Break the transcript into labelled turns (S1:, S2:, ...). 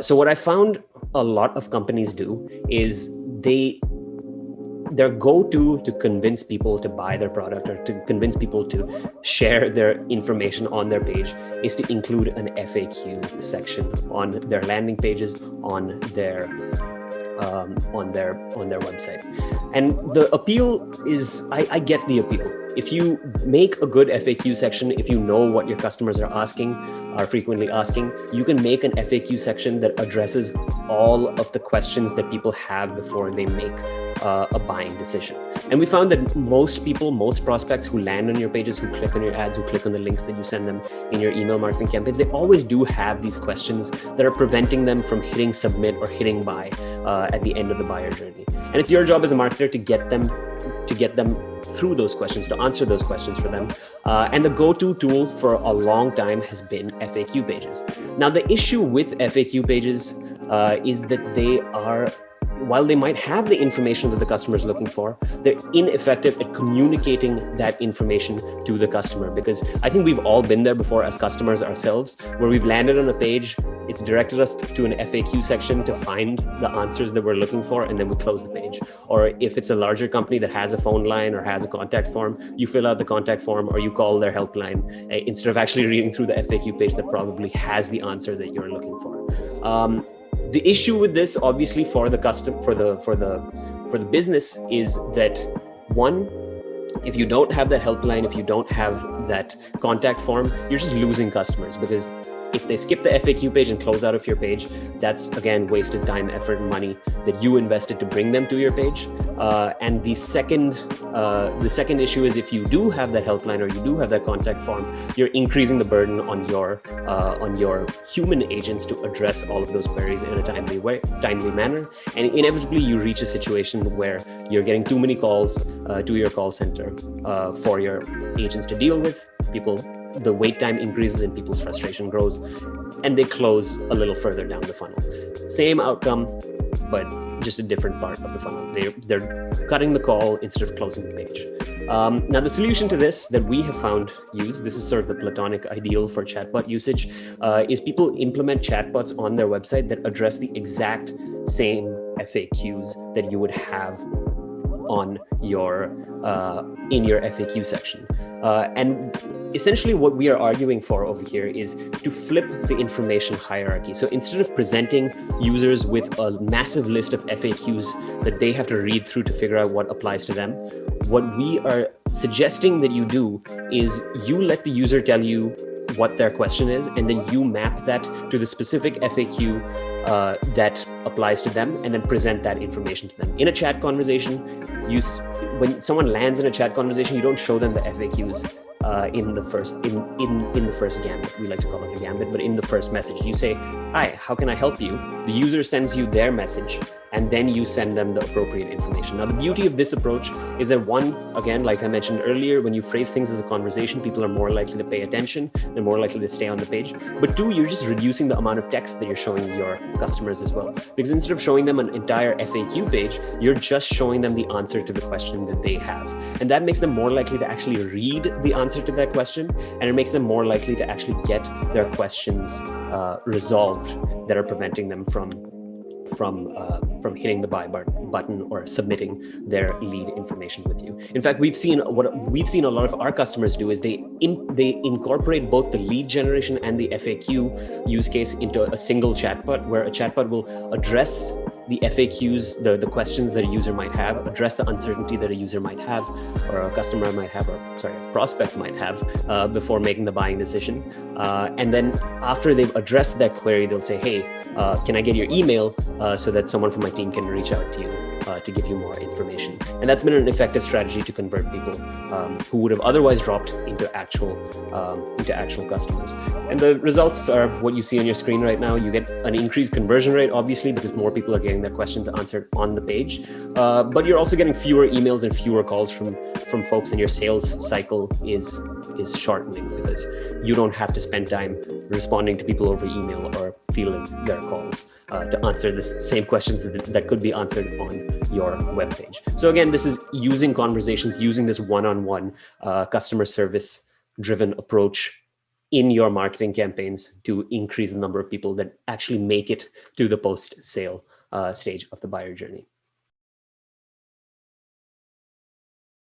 S1: So what I found a lot of companies do is their go-to to convince people to buy their product or to convince people to share their information on their page is to include an FAQ section on their landing pages, on their website. And the appeal is, I get the appeal. If you make a good FAQ section, if you know what your customers are frequently asking, you can make an FAQ section that addresses all of the questions that people have before they make a buying decision. And we found that most prospects who land on your pages, who click on your ads, who click on the links that you send them in your email marketing campaigns, they always do have these questions that are preventing them from hitting submit or hitting buy at the end of the buyer journey. And it's your job as a marketer to get them through those questions, to answer those questions for them. And the go-to tool for a long time has been FAQ pages. Now, the issue with FAQ pages is that they are, while they might have the information that the customer is looking for, they're ineffective at communicating that information to the customer. Because I think we've all been there before as customers ourselves, where we've landed on a page, it's directed us to an FAQ section to find the answers that we're looking for, and then we close the page. Or if it's a larger company that has a phone line or has a contact form, you fill out the contact form or you call their helpline instead of actually reading through the FAQ page that probably has the answer that you're looking for. The issue with this, obviously, for the business is that, one, if you don't have that helpline, if you don't have that contact form, you're just losing customers, because if they skip the FAQ page and close out of your page, that's, again, wasted time, effort, and money that you invested to bring them to your page. And the second issue is, if you do have that helpline or you do have that contact form, you're increasing the burden on your human agents to address all of those queries in a timely manner. And inevitably, you reach a situation where you're getting too many calls to your call center for your agents to deal with. The wait time increases and people's frustration grows, and they close a little further down the funnel. Same outcome, but just a different part of the funnel. They're cutting the call instead of closing the page. Now, the solution to this that we have found this is sort of the platonic ideal for chatbot usage, is people implement chatbots on their website that address the exact same FAQs that you would have on in your FAQ section. And essentially what we are arguing for over here is to flip the information hierarchy. So instead of presenting users with a massive list of FAQs that they have to read through to figure out what applies to them, what we are suggesting that you do is you let the user tell you what their question is, and then you map that to the specific FAQ that applies to them, and then present that information to them. In a chat conversation, when someone lands in a chat conversation, you don't show them the FAQs in the first gambit. We like to call it a gambit, but in the first message, you say, "Hi, how can I help you?" The user sends you their message, and then you send them the appropriate information. Now, the beauty of this approach is that, one, again, like I mentioned earlier, when you phrase things as a conversation, people are more likely to pay attention, they're more likely to stay on the page. But two, you're just reducing the amount of text that you're showing your customers as well. Because instead of showing them an entire FAQ page, you're just showing them the answer to the question that they have. And that makes them more likely to actually read the answer to that question, and it makes them more likely to actually get their questions resolved that are preventing them from hitting the buy button or submitting their lead information with you. In fact, we've seen a lot of our customers do is they incorporate both the lead generation and the FAQ use case into a single chatbot, where a chatbot will address the FAQs, the questions that a user might have, address the uncertainty that a user might have, or a customer might have, a prospect might have before making the buying decision. And then after they've addressed that query, they'll say, "Hey, can I get your email so that someone from my team can reach out to you to give you more information?" And that's been an effective strategy to convert people who would have otherwise dropped into actual customers. And the results are what you see on your screen right now. You get an increased conversion rate, obviously, because more people are getting their questions answered on the page. But you're also getting fewer emails and fewer calls from folks, and your sales cycle is shortening because you don't have to spend time responding to people over email or fielding their calls to answer the same questions that could be answered on your webpage. So again, this is using conversations, using this one-on-one customer service driven approach in your marketing campaigns to increase the number of people that actually make it to the post-sale stage of the buyer journey.